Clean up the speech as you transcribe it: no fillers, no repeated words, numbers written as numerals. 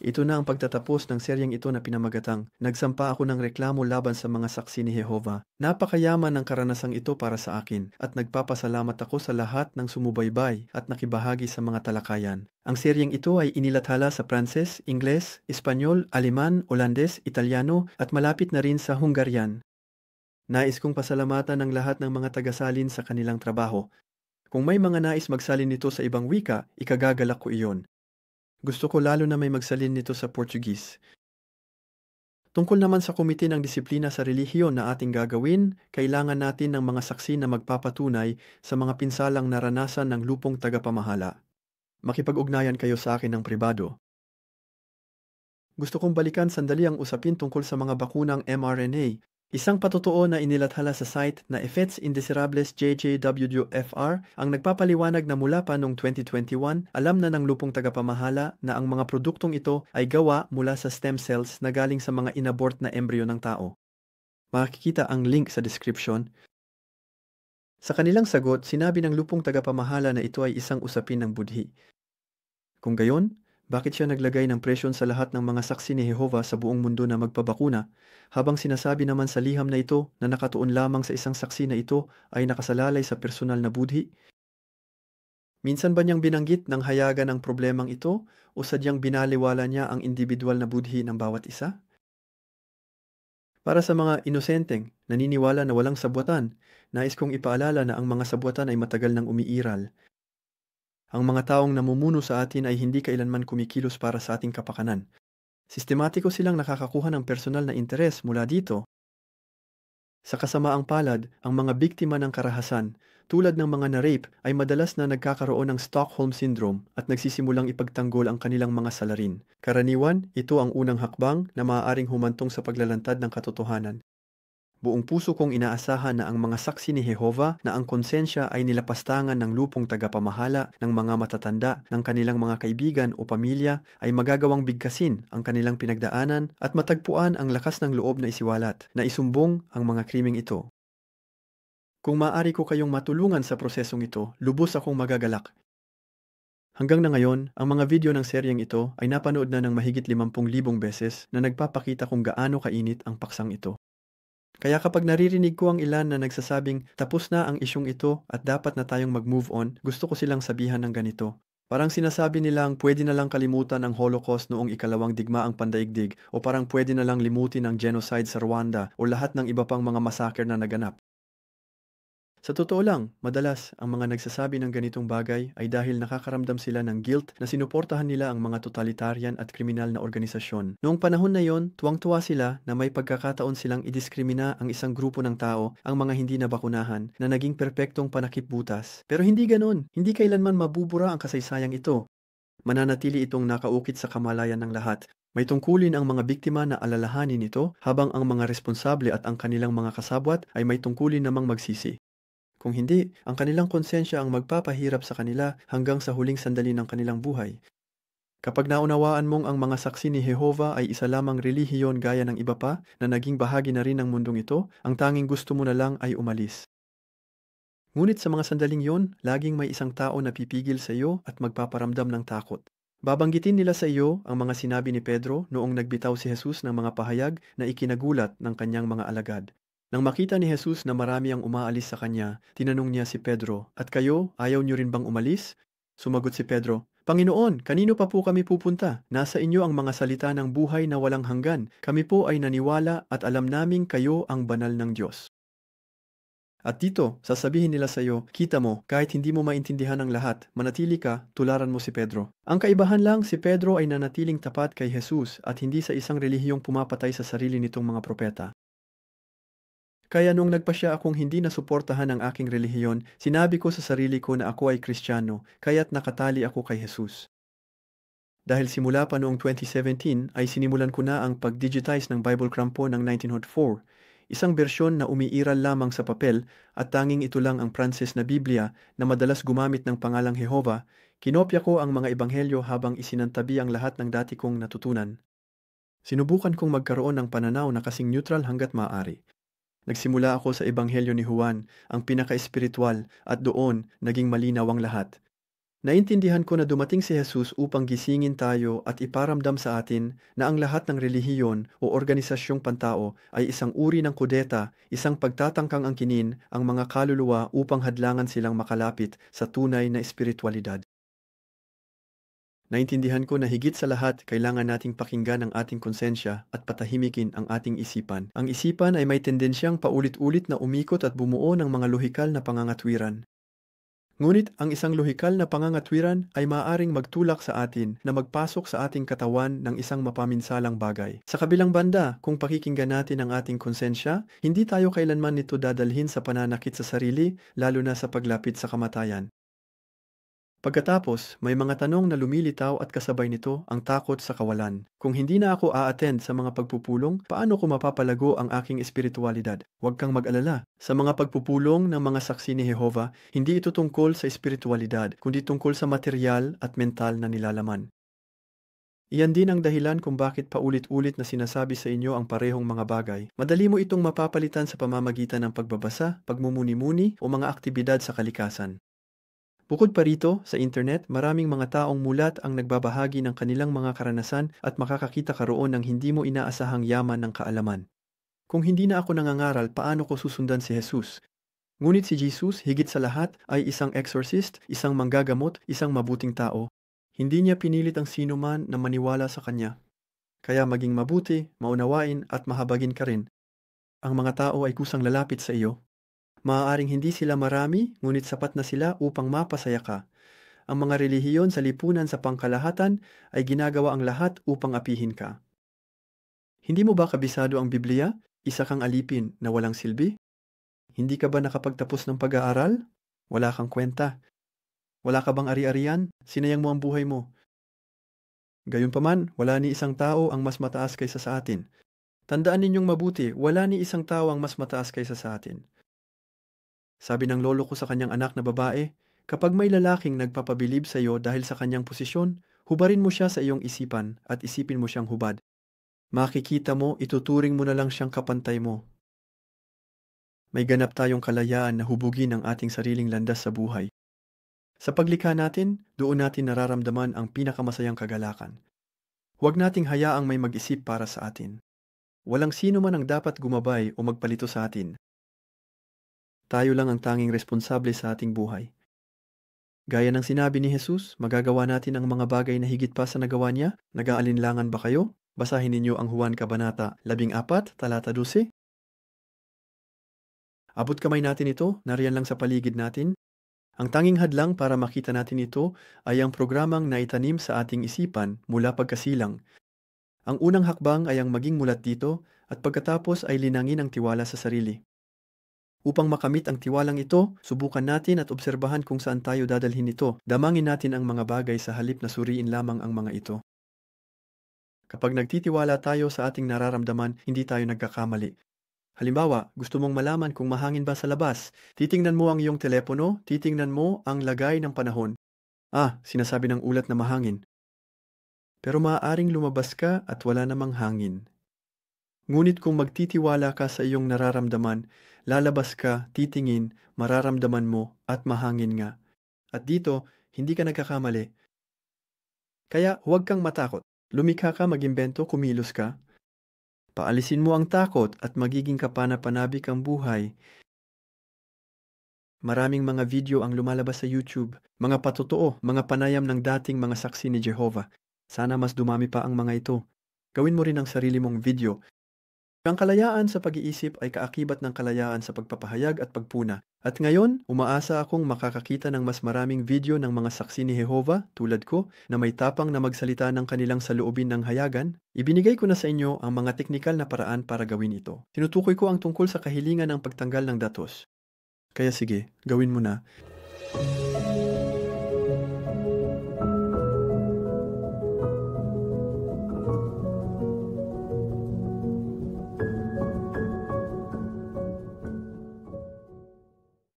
Ito na ang pagtatapos ng seryeng ito na pinamagatang, "Nagsampa ako ng reklamo laban sa mga saksi ni Jehova." Napakayaman ng karanasang ito para sa akin at nagpapasalamat ako sa lahat ng sumubaybay at nakibahagi sa mga talakayan. Ang seryeng ito ay inilathala sa Pranses, Ingles, Espanyol, Aleman, Olandes, Italyano at malapit na rin sa Hungarian. Nais kong pasalamatan ang lahat ng mga tagasalin sa kanilang trabaho. Kung may mga nais magsalin nito sa ibang wika, ikagagalak ko iyon. Gusto ko lalo na may magsalin nito sa Portuguese. Tungkol naman sa komite ng disiplina sa relihiyon na ating gagawin, kailangan natin ng mga saksi na magpapatunay sa mga pinsalang naranasan ng lupong tagapamahala. Makipag-ugnayan kayo sa akin ng pribado. Gusto kong balikan sandali ang usapin tungkol sa mga bakunang mRNA. Isang patotoo na inilathala sa site na Effects Indesirables JJWFR ang nagpapaliwanag na mula pa noong 2021, alam na ng lupong tagapamahala na ang mga produktong ito ay gawa mula sa stem cells na galing sa mga inabort na embryo ng tao. Makikita ang link sa description. Sa kanilang sagot, sinabi ng lupong tagapamahala na ito ay isang usapin ng budhi. Kung gayon, bakit siya naglagay ng presyon sa lahat ng mga saksi ni Jehova sa buong mundo na magpabakuna, habang sinasabi naman sa liham na ito na nakatuon lamang sa isang saksi na ito ay nakasalalay sa personal na budhi? Minsan ba niyang binanggit ng hayagan ang problemang ito o sadyang binaliwala niya ang individual na budhi ng bawat isa? Para sa mga inosenteng naniniwala na walang sabwatan, nais kong ipaalala na ang mga sabwatan ay matagal nang umiiral. Ang mga taong namumuno sa atin ay hindi kailanman kumikilos para sa ating kapakanan. Sistematiko silang nakakakuha ng personal na interes mula dito. Sa kasamaang palad, ang mga biktima ng karahasan, tulad ng mga na-rape, ay madalas na nagkakaroon ng Stockholm Syndrome at nagsisimulang ipagtanggol ang kanilang mga salarin. Karaniwan, ito ang unang hakbang na maaaring humantong sa paglalantad ng katotohanan. Buong puso kong inaasahan na ang mga saksi ni Jehova na ang konsensya ay nilapastangan ng lupong tagapamahala ng mga matatanda ng kanilang mga kaibigan o pamilya ay magagawang bigkasin ang kanilang pinagdaanan at matagpuan ang lakas ng loob na isiwalat na isumbong ang mga krimeng ito. Kung maaari ko kayong matulungan sa prosesong ito, lubos akong magagalak. Hanggang na ngayon, ang mga video ng seryeng ito ay napanood na ng mahigit 50,000 beses na nagpapakita kung gaano kainit ang paksang ito. Kaya kapag naririnig ko ang ilan na nagsasabing tapos na ang isyong ito at dapat na tayong mag-move on, gusto ko silang sabihan ng ganito. Parang sinasabi nilang pwede na lang kalimutan ang Holocaust noong ikalawang digmaang pandaigdig o parang pwede na lang limutin ang genocide sa Rwanda o lahat ng iba pang mga massacre na naganap. Sa totoo lang, madalas ang mga nagsasabi ng ganitong bagay ay dahil nakakaramdam sila ng guilt na sinuportahan nila ang mga totalitarian at kriminal na organisasyon. Noong panahon na yon, tuwang-tuwa sila na may pagkakataon silang idiskrimina ang isang grupo ng tao, ang mga hindi nabakunahan, na naging perpektong panakip-butas. Pero hindi ganon, hindi kailanman mabubura ang kasaysayang ito. Mananatili itong nakaukit sa kamalayan ng lahat. May tungkulin ang mga biktima na alalahanin ito habang ang mga responsable at ang kanilang mga kasabwat ay may tungkulin namang magsisi. Kung hindi, ang kanilang konsensya ang magpapahirap sa kanila hanggang sa huling sandali ng kanilang buhay. Kapag naunawaan mong ang mga saksi ni Jehova ay isa lamang relihiyon gaya ng iba pa na naging bahagi na rin ng mundong ito, ang tanging gusto mo na lang ay umalis. Ngunit sa mga sandaling yon, laging may isang tao na pipigil sa iyo at magpaparamdam ng takot. Babanggitin nila sa iyo ang mga sinabi ni Pedro noong nagbitaw si Jesus ng mga pahayag na ikinagulat ng kanyang mga alagad. Nang makita ni Jesus na marami ang umaalis sa kanya, tinanong niya si Pedro, "At kayo, ayaw niyo rin bang umalis?" Sumagot si Pedro, "Panginoon, kanino pa po kami pupunta? Nasa inyo ang mga salita ng buhay na walang hanggan. Kami po ay naniwala at alam naming kayo ang banal ng Diyos." At dito, sasabihin nila sa iyo, "Kita mo, kahit hindi mo maintindihan ang lahat, manatili ka, tularan mo si Pedro." Ang kaibahan lang, si Pedro ay nanatiling tapat kay Jesus at hindi sa isang relihiyong pumapatay sa sarili nitong mga propeta. Kaya noong nagpasya akong hindi nasuportahan ang aking relihiyon, sinabi ko sa sarili ko na ako ay Kristiyano, kaya't nakatali ako kay Jesus. Dahil simula pa noong 2017 ay sinimulan ko na ang pag-digitize ng Bible Crampon ng 1904, isang bersyon na umiiral lamang sa papel at tanging ito lang ang Pranses na Biblia na madalas gumamit ng pangalang Jehova. Kinopya ko ang mga ebanghelyo habang isinantabi ang lahat ng dati kong natutunan. Sinubukan kong magkaroon ng pananaw na kasing neutral hanggat maaari. Nagsimula ako sa Ebanghelyo ni Juan, ang pinaka-espiritual, at doon naging malinaw ang lahat. Naintindihan ko na dumating si Jesus upang gisingin tayo at iparamdam sa atin na ang lahat ng relihiyon o organisasyong pantao ay isang uri ng kudeta, isang pagtatangkang angkinin ang mga kaluluwa upang hadlangan silang makalapit sa tunay na espiritualidad. Naintindihan ko na higit sa lahat, kailangan nating pakinggan ang ating konsensya at patahimikin ang ating isipan. Ang isipan ay may tendensyang paulit-ulit na umikot at bumuo ng mga lohikal na pangangatwiran. Ngunit ang isang lohikal na pangangatwiran ay maaaring magtulak sa atin na magpasok sa ating katawan ng isang mapaminsalang bagay. Sa kabilang banda, kung pakikinggan natin ang ating konsensya, hindi tayo kailanman nito dadalhin sa pananakit sa sarili, lalo na sa paglapit sa kamatayan. Pagkatapos, may mga tanong na lumilitaw at kasabay nito ang takot sa kawalan. Kung hindi na ako a-attend sa mga pagpupulong, paano ko mapapalago ang aking espiritualidad? Huwag kang mag-alala. Sa mga pagpupulong ng mga saksi ni Jehova, hindi ito tungkol sa espiritualidad, kundi tungkol sa material at mental na nilalaman. Iyan din ang dahilan kung bakit paulit-ulit na sinasabi sa inyo ang parehong mga bagay. Madali mo itong mapapalitan sa pamamagitan ng pagbabasa, pagmumuni-muni o mga aktibidad sa kalikasan. Bukod pa rito, sa internet, maraming mga taong mulat ang nagbabahagi ng kanilang mga karanasan at makakakita ka roon ng hindi mo inaasahang yaman ng kaalaman. Kung hindi na ako nangangaral, paano ko susundan si Jesus? Ngunit si Jesus, higit sa lahat, ay isang exorcist, isang manggagamot, isang mabuting tao. Hindi niya pinilit ang sino man na maniwala sa kanya. Kaya maging mabuti, maunawain at mahabagin ka rin. Ang mga tao ay kusang lalapit sa iyo. Maaaring hindi sila marami, ngunit sapat na sila upang mapasaya ka. Ang mga relihiyon sa lipunan sa pangkalahatan ay ginagawa ang lahat upang apihin ka. Hindi mo ba kabisado ang Biblia? Isa kang alipin na walang silbi? Hindi ka ba nakapagtapos ng pag-aaral? Wala kang kwenta. Wala ka bang ari-arian? Sinayang mo ang buhay mo. Gayunpaman, wala ni isang tao ang mas mataas kaysa sa atin. Tandaan ninyong mabuti, wala ni isang tao ang mas mataas kaysa sa atin. Sabi ng lolo ko sa kanyang anak na babae, kapag may lalaking nagpapabilib sa iyo dahil sa kanyang posisyon, hubarin mo siya sa iyong isipan at isipin mo siyang hubad. Makikita mo, ituturing mo na lang siyang kapantay mo. May ganap tayong kalayaan na hubugin ang ating sariling landas sa buhay. Sa paglikha natin, doon natin nararamdaman ang pinakamasayang kagalakan. Huwag nating hayaang may mag-isip para sa atin. Walang sino man ang dapat gumabay o magpalito sa atin. Tayo lang ang tanging responsable sa ating buhay. Gaya ng sinabi ni Jesus, magagawa natin ang mga bagay na higit pa sa nagawa niya. Nag-aalinlangan ba kayo? Basahin ninyo ang Juan Kabanata 14, talata 12. Abot kamay natin ito, nariyan lang sa paligid natin. Ang tanging hadlang para makita natin ito ay ang programang naitanim sa ating isipan mula pagkasilang. Ang unang hakbang ay ang maging mulat dito at pagkatapos ay linangin ang tiwala sa sarili. Upang makamit ang tiwalang ito, subukan natin at obserbahan kung saan tayo dadalhin ito. Damangin natin ang mga bagay sa halip na suriin lamang ang mga ito. Kapag nagtitiwala tayo sa ating nararamdaman, hindi tayo nagkakamali. Halimbawa, gusto mong malaman kung mahangin ba sa labas. Titingnan mo ang iyong telepono, titingnan mo ang lagay ng panahon. Sinasabi ng ulat na mahangin. Pero maaaring lumabas ka at wala namang hangin. Ngunit kung magtitiwala ka sa iyong nararamdaman, lalabas ka, titingin, mararamdaman mo, at mahangin nga. At dito, hindi ka nagkakamali. Kaya huwag kang matakot. Lumikha ka, mag-imbento, kumilos ka. Paalisin mo ang takot at magiging kapana-panabik ang buhay. Maraming mga video ang lumalabas sa YouTube, mga patotoo, mga panayam ng dating mga saksi ni Jehovah. Sana mas dumami pa ang mga ito. Gawin mo rin ang sarili mong video. Ang kalayaan sa pag-iisip ay kaakibat ng kalayaan sa pagpapahayag at pagpuna. At ngayon, umaasa akong makakakita ng mas maraming video ng mga saksi ni Jehovah, tulad ko, na may tapang na magsalita ng kanilang saloobin ng hayagan. Ibinigay ko na sa inyo ang mga teknikal na paraan para gawin ito. Tinutukoy ko ang tungkol sa kahilingan ng pagtanggal ng datos. Kaya sige, gawin mo na.